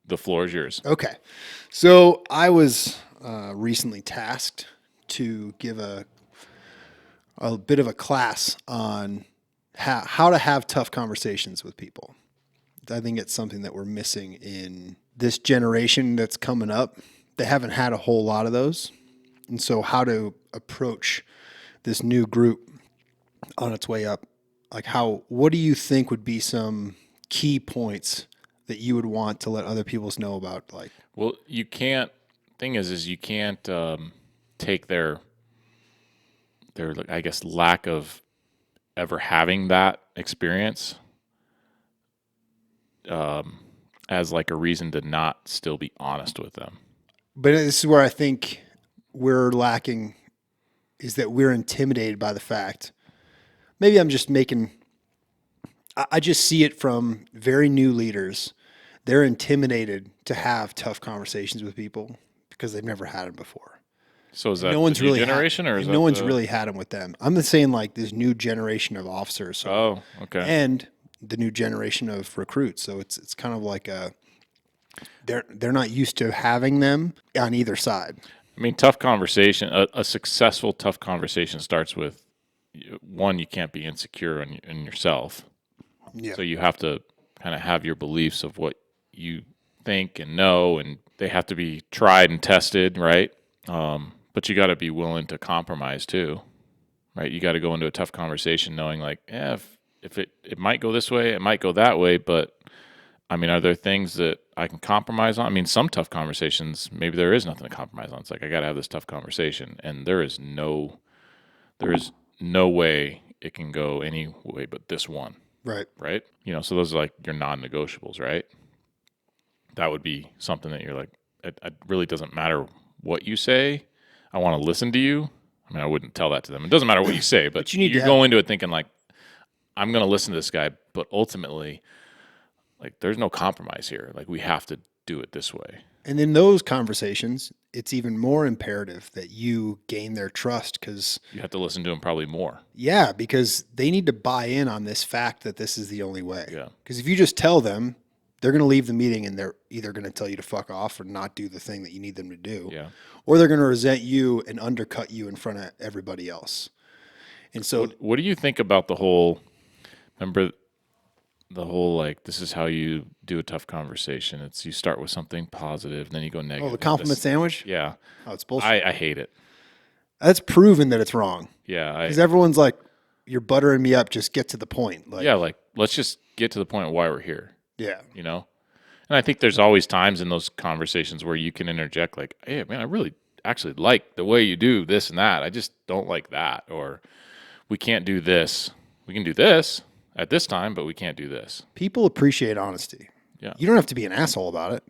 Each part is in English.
the floor is yours. Okay. So I was recently tasked to give a bit of a class on how to have tough conversations with people. I think it's something that we're missing in this generation that's coming up. They haven't had a whole lot of those. And so, how to approach this new group on its way up. Like, what do you think would be some key points that you would want to let other people know about? Like, Well, you can't. Thing is you can't take their I guess lack of ever having that experience as like a reason to not still be honest with them. but this is where I think we're lacking is that we're intimidated by the fact. Maybe I'm just making, I just see it from very new leaders. They're intimidated to have tough conversations with people because they've never had them before. So is And that no the one's new really generation, or is and that no one's the? really had them with them. I'm just saying like this new generation of officers. So, Oh, okay. and the new generation of recruits. So it's kind of like they're not used to having them on either side. I mean, tough conversation. A successful tough conversation starts with one. You can't be insecure in yourself, Yeah. so you have to kind of have your beliefs of what you think and know, and they have to be tried and tested, right? But you got to be willing to compromise too, right? You got to go into a tough conversation knowing, like, yeah, if it might go this way, it might go that way, but I mean, are there things that I can compromise on? I mean, some tough conversations, maybe there is nothing to compromise on. It's like I got to have this tough conversation, and there is no way it can go any way but this one, Right. right? So those are like your non-negotiables, right? That would be something that you're like, it really doesn't matter what you say. I want to listen to you. I mean, I wouldn't tell that to them. It doesn't matter what you say, but you need you to go have, into it thinking like, I'm going to listen to this guy, but ultimately, like, there's no compromise here. Like, we have to do it this way. and in those conversations, it's even more imperative that you gain their trust because, You have to listen to him probably more. yeah, because they need to buy in on this fact that this is the only way. Yeah. Because if you just tell them, they're going to leave the meeting and they're either going to tell you to fuck off or not do the thing that you need them to do, Yeah. or they're going to resent you and undercut you in front of everybody else. And so, What do you think about the whole? Remember the whole, like, this is how you do a tough conversation. It's you start with something positive, then you go negative. the compliment sandwich. Yeah. Oh, it's bullshit. I hate it. That's proven that it's wrong Yeah. because everyone's like, "You're buttering me up. Just get to the point." Like, Yeah. Like, let's just get to the point of why we're here. yeah. And I think there's always times in those conversations where you can interject, like, hey, man, I really actually like the way you do this and that. I just don't like that. Or we can't do this. We can do this at this time, but we can't do this. People appreciate honesty. Yeah. You don't have to be an asshole about it.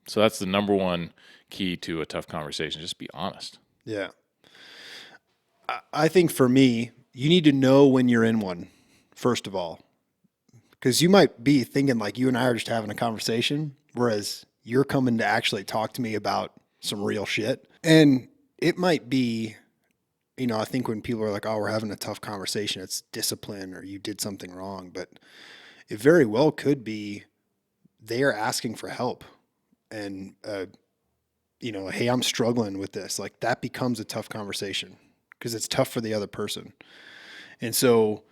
So that's the number one key to a tough conversation. Just be honest. Yeah. I think for me, you need to know when you're in one, first of all. Because you might be thinking like you and I are just having a conversation, whereas you're coming to actually talk to me about some real shit. And it might be, I think when people are like, oh, we're having a tough conversation, it's discipline or you did something wrong. But it very well could be they are asking for help. And, hey, I'm struggling with this. Like that becomes a tough conversation because it's tough for the other person. And so,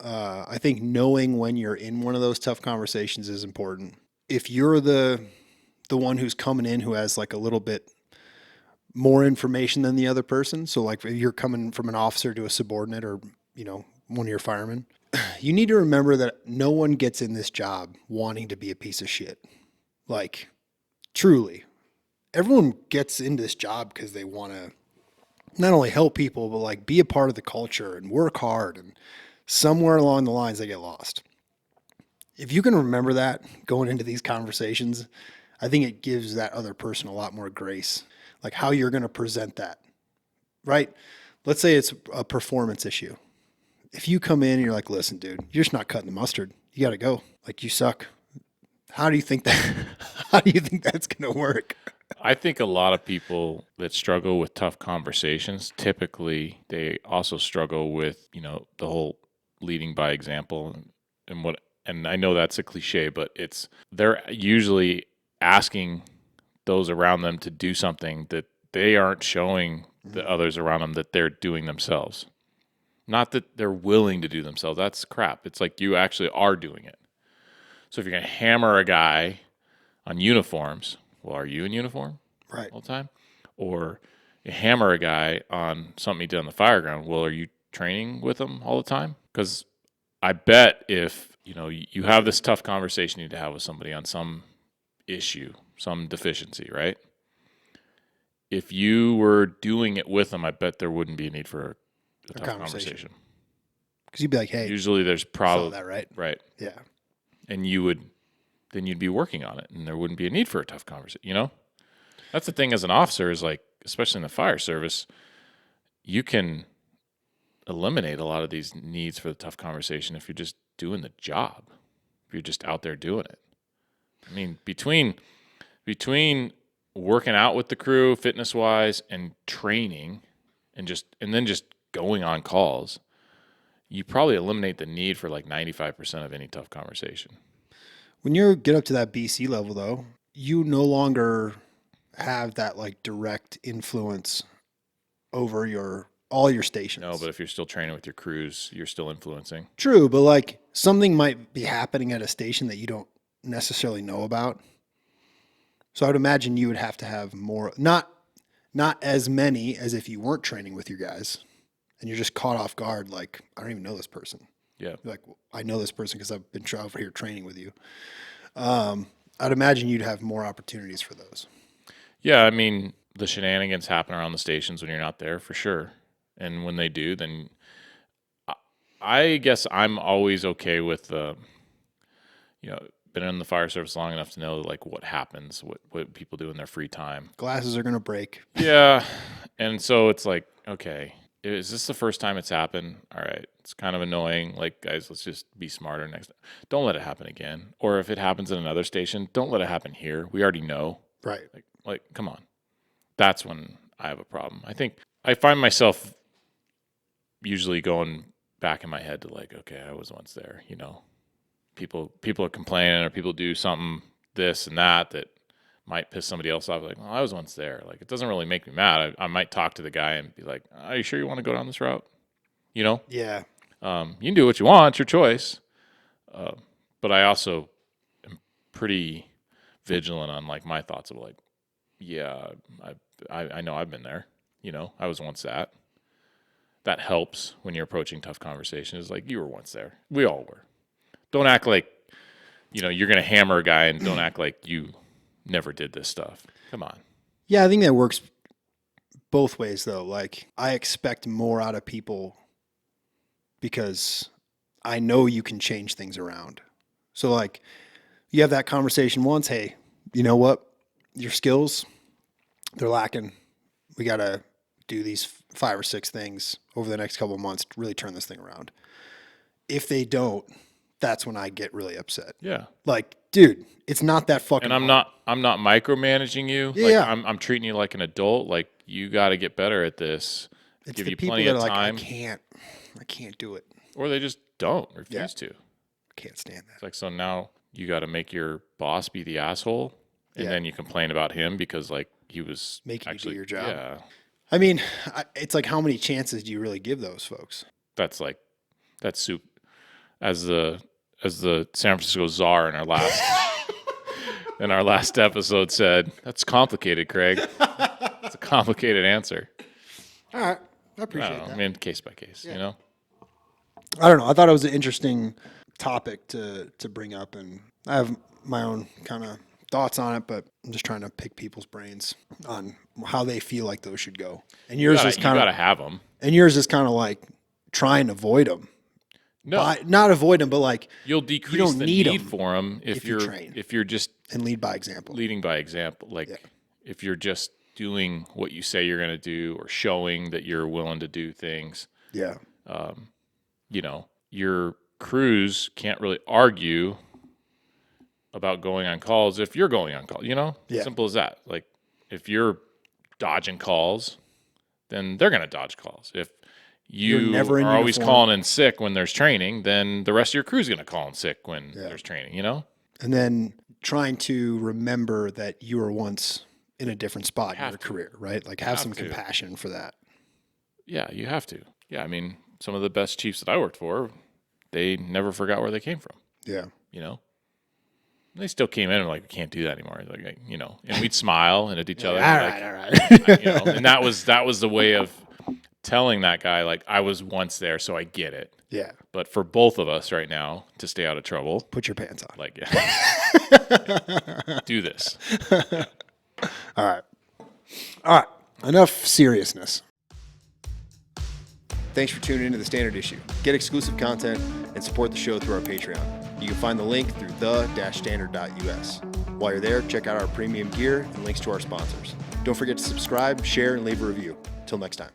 I think knowing when you're in one of those tough conversations is important. If you're the one who's coming in who has like a little bit more information than the other person, so like if you're coming from an officer to a subordinate or, one of your firemen, you need to remember that no one gets in this job wanting to be a piece of shit. Like truly, everyone gets in this job because they want to not only help people, but like be a part of the culture and work hard, and somewhere along the lines they get lost. If you can remember that going into these conversations, I think it gives that other person a lot more grace, like how you're going to present that, right? Let's say it's a performance issue. If you come in and you're like, listen, dude, you're just not cutting the mustard. You got to go. Like you suck. How do you think that's going to work? I think a lot of people that struggle with tough conversations, typically they also struggle with, the whole leading by example. And what and I know that's a cliche, but they're usually asking those around them to do something that they aren't showing the others around them that they're doing themselves. Not that they're willing to do themselves. That's crap. It's like you actually are doing it. So if you're going to hammer a guy on uniforms, well, are you in uniform Right. all the time? Or you hammer a guy on something he did on the fireground, well, are you training with him all the time? Because I bet if you have this tough conversation you need to have with somebody on some issue, some deficiency, right? If you were doing it with them, I bet there wouldn't be a need for a tough conversation. Because you'd be like, hey, usually there's saw probably that, right? right, Yeah. and you'd be working on it, and there wouldn't be a need for a tough conversation. That's the thing as an officer is like, especially in the fire service, you can eliminate a lot of these needs for the tough conversation if you're just doing the job. If you're just out there doing it. I mean, between working out with the crew, fitness wise, and training, and then just going on calls, you probably eliminate the need for like 95% of any tough conversation. When you get up to that BC level, though, you no longer have that like direct influence over all your stations. No, but if you're still training with your crews, you're still influencing. True, but like something might be happening at a station that you don't necessarily know about. So I would imagine you would have to have more, not as many as if you weren't training with your guys, and you're just caught off guard. Like, I don't even know this person. Yeah. You're like, well, I know this person because I've been over here training with you. I'd imagine you'd have more opportunities for those. Yeah, I mean, the shenanigans happen around the stations when you're not there for sure. And when they do, then I guess I'm always okay with been in the fire service long enough to know like what happens, what people do in their free time. Glasses are going to break. Yeah. And so it's like, okay, is this the first time it's happened? All right. It's kind of annoying. Like, guys, let's just be smarter next time. Don't let it happen again. Or if it happens in another station, don't let it happen here. We already know. Right. Like, come on. That's when I have a problem. I think I find myself usually going back in my head to like, okay, I was once there, People are complaining or people do something this and that might piss somebody else off. Like, well, I was once there. Like, it doesn't really make me mad. I might talk to the guy and be like, are you sure you want to go down this route? Yeah. You can do what you want. It's your choice. But I also am pretty vigilant on like my thoughts of like, yeah, I know I've been there. I was once that. That helps when you're approaching tough conversations. Like, you were once there. We all were. Don't act like, you're going to hammer a guy and don't act like you never did this stuff. Come on. Yeah, I think that works both ways, though. Like, I expect more out of people because I know you can change things around. So, like, you have that conversation once, hey, you know what? Your skills, they're lacking. We got to do these 5 or 6 things over the next couple of months to really turn this thing around. If they don't, that's when I get really upset. Yeah. Like, dude, it's not that fucking And I'm not micromanaging you. Yeah, like, yeah. I'm treating you like an adult. Like, you got to get better at this. It's Give the you people plenty that of are time. like, I can't do it. Or they just refuse to. Can't stand that. It's like, so now you got to make your boss be the asshole, and then you complain about him because like he was Making actually you do your job. Yeah, I mean, it's like, how many chances do you really give those folks? that's soup. As the San Francisco czar in our last episode said, that's complicated, Craig. It's a complicated answer. All right. I I appreciate don't know. that. I mean, case by case, Yeah. I don't know. I thought it was an interesting topic to bring up, and I have my own kind of thoughts on it, but I'm just trying to pick people's brains on how they feel like those should go. And yours is kind you of gotta have them. And yours is kind of like try and avoid them. No, not avoid them, but like you'll decrease don't the need need 'em for them if you train. if you're just and lead by example. leading by example. Like if you're just doing what you say you're going to do or showing that you're willing to do things, Yeah. Your crews can't really argue about going on calls if you're going on calls, Yeah. Simple as that. Like if you're dodging calls, then they're going to dodge calls. If You're you never in are always uniform. calling in sick when there's training, then the rest of your crew's going to call in sick when there's training, you know? And then trying to remember that you were once in a different spot in your career, right? Like have some compassion for that. Yeah, you have to. Yeah, I mean, some of the best chiefs that I worked for, they never forgot where they came from, Yeah. you know? They still came in and like, we can't do that anymore. Like, you know, and we'd smile and at each other. All like, right. you know, and that was the way of telling that guy, like, I was once there, so I get it. Yeah. But for both of us right now to stay out of trouble, Put your pants on. like, do this. All right. All right. Enough seriousness. Thanks for tuning into The Standard Issue. Get exclusive content and support the show through our Patreon. You can find the link through the-standard.us. While you're there, check out our premium gear and links to our sponsors. Don't forget to subscribe, share, and leave a review. Till next time.